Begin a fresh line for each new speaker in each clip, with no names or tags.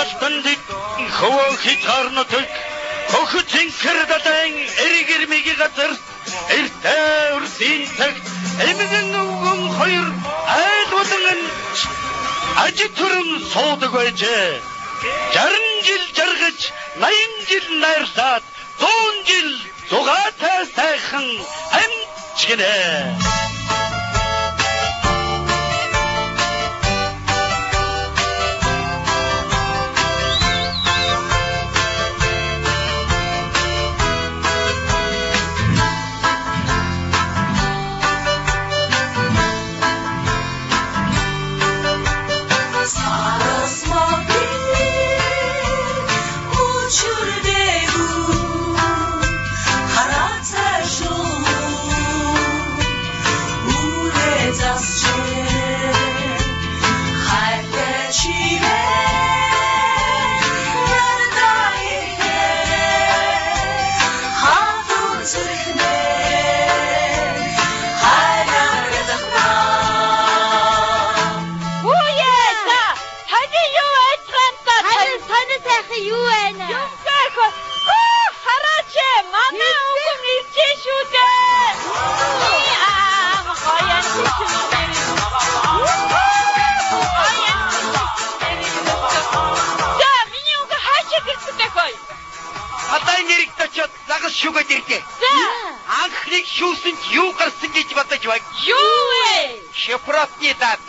Алтандыг хөвөө хит харнотыг хөхөт зинхэрдэдэн эргэрмиги газар эртээ үрсинтэг эмгэн өвгөн хоёр айлуулан ажитурн суудаг байжээ. 60 жил жаргаж 80 жил найрлаад 100 жил зугаатай сайхан амьдчгэнэ. Анхны шүүсэнд юу гарсан гэж бодож байна?
Юу вэ?
Шифротны дат.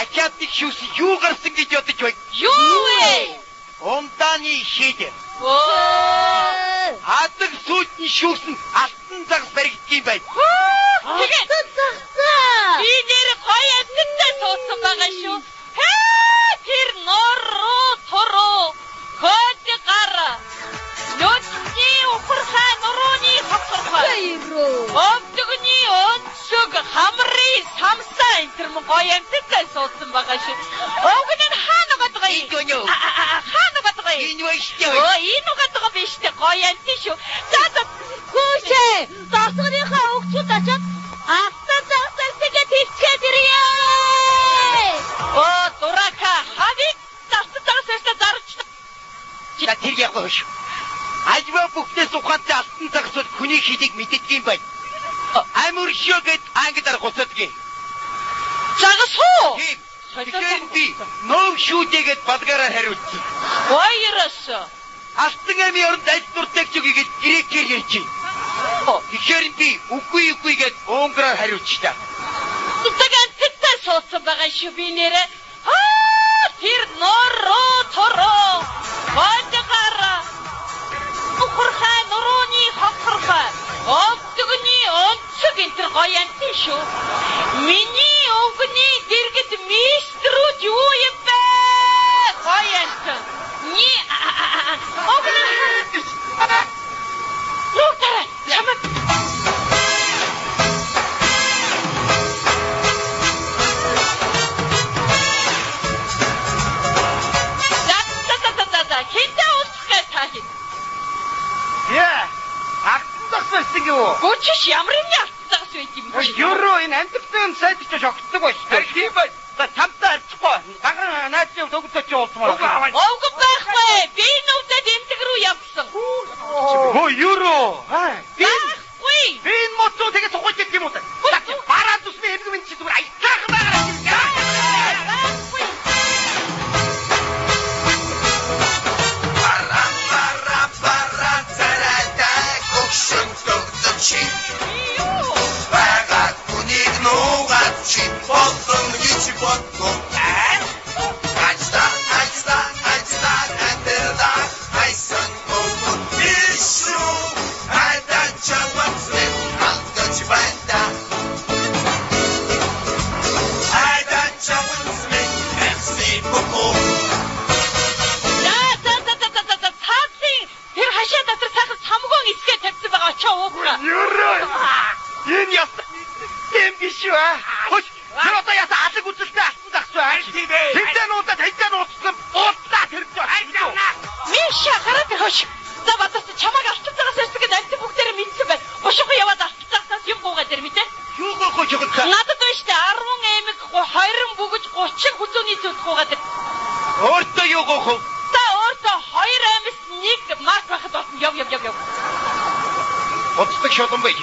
Ачаатны шүүс юу гарсан гэж бодож байна?
Юу вэ?
Онтаны шийдэ. Хатаг сүйдний шүүс нь алтан загас баригдсан юм байна.
Тэгээд би нэр гоё амттай суудсан байгаа шүү. Тэр норроо тороо хот гара. Нотни ухрхай норооны хохорхай. Овдгны онцог хамрын самсаа энэ гоё амттай суудсан байгаа шүү. Огн нь хаана гадгаа юм? Хаана гадгаа юм?
Энэ үстэй.
Энэ гадгаа биш тэ гоё амт шүү. За гүшээ. Дасгынхаа өгчүүд очоод автозагсаа тэгээд хэлцгээд ирье. Дурака хавиг автозагсаа зарч.
За тэр яг гош. Альва бүхнээс ухаантай алтан загсууд хүний хилийг мэддэг юм байна. Амир шөгэд ангидаар гоцодгийг.
Загас хоо.
Тэгэхээр би нөө шүүдэгэд бадгаараа хариулчих.
Баярас.
Алтан амийн оронд аль дуртай ч үгээд грекээр ярьж байна. Тэгэхээр би үгүй гэд унгараар хариулчихлаа.
Тэгээд тэтэй суудсан байгаа шүү би нэрээ. Тэр нороо тороо. Бадгаараа. Ухрхай норооны хохорхай. Овдгны онцог энэ гоё амт шүү. Миний өвгний дэргэд мистрүүд юу юм бэ? Гоё амт. Ни огна. Луктара. Чамд. Хинтэ усгай тахи.
Яа. Алтан юу?
Гүчиш ямар юм яалтаас байт юм бэ?
Юуруу энэ амттай сайд ч шогтдог байж. Тийм бай. За чамтай арчихгүй. Баграа наадчив төгөлтөч уулзмаар.
Овг байхгүй. Би нүдэд эмтэг рүү явсан.
Хөө юуруу?
Байхгүй.
Би энэ моцоо тэгээ сухаж ирэх юм уу? Бараа тусмын эмгэн минь чи зүгээр айтаах байгаа.
Bagat kunig nugat chi potom yichi potom Ajda anderda Aysan oldu bishu Aydan çavatsın Algıç benda Aydan çavatsın Hepsi buku
Тэр хашаа дотор сахар цамгуун эсгээ тавьсан байгаа очоо уугра.
Юуруу. Энэ яс юм гişүү аа. Хоч тэр одоо яс алг үзэлтэй алтан загсаа. Тэндээ нуудаа уцсан уудлаа тэр жоо.
Миша гараад хоч. За батас чамаг алтан цагаас ирсгээд амт бүгдээрээ мэдсэн байна. Хошоо яваад алтан цагаас юм гуугаад ир мэдээ.
Юу гоо жоо.
Надад биш тэ 10 эмэг 20 бүгж 30 хүзүүний зүт гуугаад ир.
Өөртөө юу гоох вэ?
За өөртөө 2 амис 1 марк байхад болсон. Яв.
Боцдог шолон байж.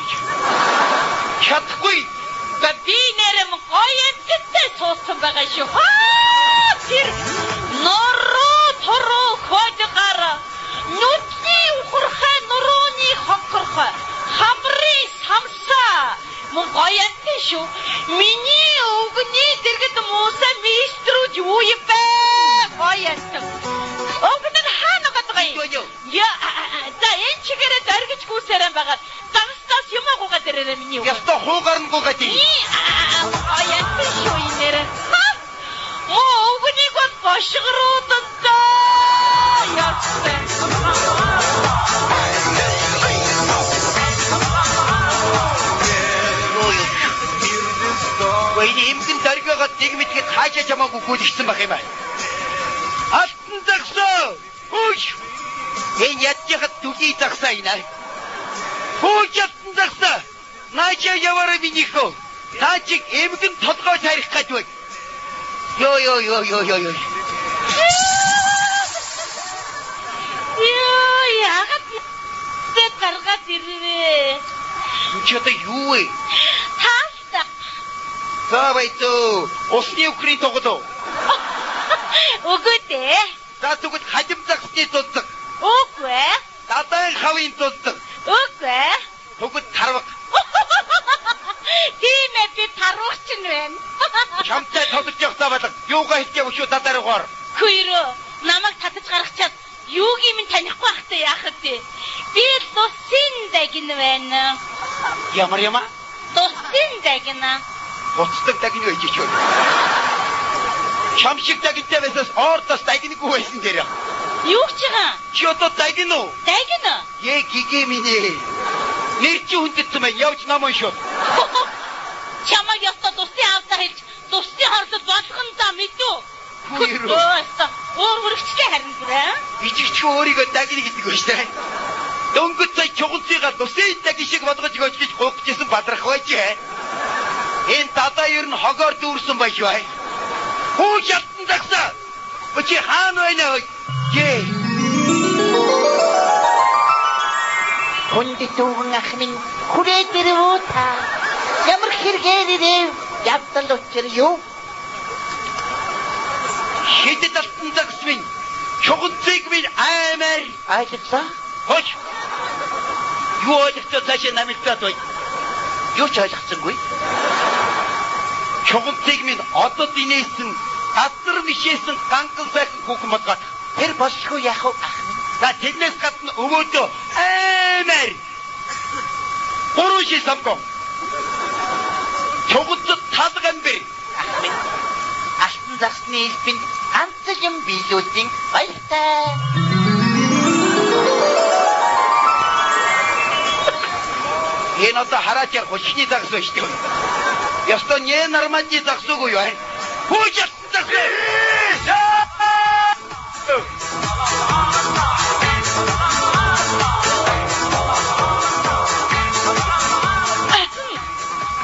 Чадахгүй.
За би нэрм гоё эмгэнтэй суусан байгаа шүү. Тэр нороо хожгаар нүдний ухархай нурууны хонхорхой хамрын самсаа мөн гоё эмгэн шүү. Миний өвгний дэргэд мууса мистрүүд юу юм бэ? Гоё эмгэн. Өвгөн нь хаана гадгаа юм? За энэ чигээрээ дөргиж гүйсээрэн байгаа. Дагстаас юм агуугаа дээрээ миний өвгөн.
Яста хуугаар нь гуйгаад юм.
Аян шүү инээрээ. Өвгөнийг бол гошгоруудандаа яцсан.
Вэйний эмгэн дөргиогоо дэгмэтгээд хаашаа чамаагүй гүйлгсэн байх юм аа. Алтан загсаа. Хөөш. Энэ ядчихад түлий загсаа ина. Хөөж алтан загсаа. Наача яваарай минийхөө. Та чиг эмгэн толгой тарих гэж байна. Ёо.
Яагаад тэ гаргаад ирвэ?
Чи одоо юу вэ?
Таста.
За байцоо. Усны өхрийн тоглоо.
Үгүй дээ.
За тэгвэл хажим загсны тулдаг.
Үгүй.
Дадаан хавын тулдаг.
Үгүй.
Тэгвэл тарвах.
Тийм ээ би тарууч нь байна.
Чамтай тоглож явах байлаа. Юугаа хэлж явах шүү дадаргаар.
Хүйрөө намайг татаж гаргачаад юуг юм танихгүй байхтай яахад би тусын дагин байна.
Ямар?
Тусын дагина.
Буцдаг дагин гэж чив. Шамшиг дагинтай байсаас ордос дагингүй байсан дээр.
Юу ч байгаа?
Чи одоо дагин уу?
Дагин.
Гигэ минь. Нэр чи хүндэтсэн мэн явж намаа шүү.
Чамаг яста тусын авсаа хэлж тусын харлал болгондоо мэдүү.
Хүйрөө.
Өөр хөргчтэй харин бүрээ.
Ичигч өөрийгөө дагин гэдэг үү шүү. Дөнгөж цай чуганцыгаа тусын дагин шиг болгож өгөөч гэж гуйжсэн бадрах байж. Энэ дадаа ер нь хогоор дүүрсэн байж бай. Хүү шалтан загсаа. Чи хаана байна вэ?
Хүндэтүүгэн ах минь хүрээд ирвүү та. Ямар хэрэгээр ирэв? Явдал учир юу?
Хэдэд алтан загс минь. Чуганцыг минь аймаар.
Ойлгосон?
Хоч. Юу ойлгоцоо цаашаа намилтаад бай. Юу ч ойлгоцсонгүй. Чуганцыг минь одод инээсэн, газар мишээсэн ганган сайхан хүүхэн болгоод
Тэр болшгүй яах вэ ах минь?
за тэрнээс гадна өвөөдөө аймаар. Гурван шил самгоо. Чуганцад талган бэр.
Ах минь. Алтан загсны элбэнд ганц юм биелүүлсэн баяртай.
Энэ одоо хараач яг хушны загс байж дээ. Ястон не нормальный загсуугүй юу? Хөөж загс.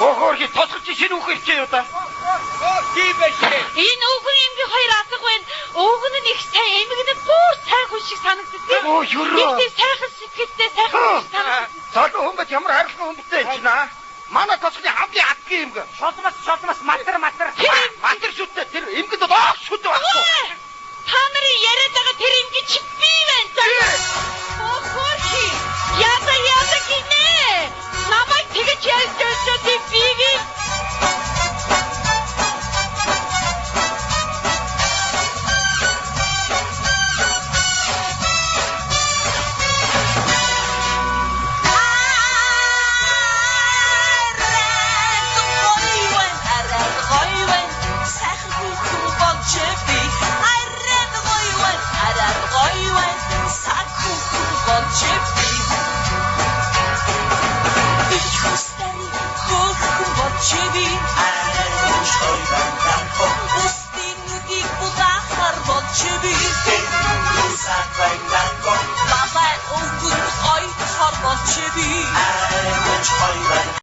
Охорги тосгоч шинэ үхэр чи юу та? Тийм байж.
Энэ өвгөн эмгэн хоёр асах байна. Өвгөн нь их сайн эмгэн бүр сайхан шиг санагддаг.
Оо ёроо.
Нэг сайхан сэтгэлтэй сайхан шиг санагддаг.
Цаалга хүмүүс ямар хайрлах хүмүүстэй чинь аа. Манай тосгоны хамгийн адгийн эмгэн. Шолмос матар. Матар шүтээ тэр эмгэд доох шүтээ баггүй.
Та нарын яриад байгаа тэр эмгэн чи би байна. Охорхи. Яда гинэ. Намайг тэгэж ярьж би.
I will try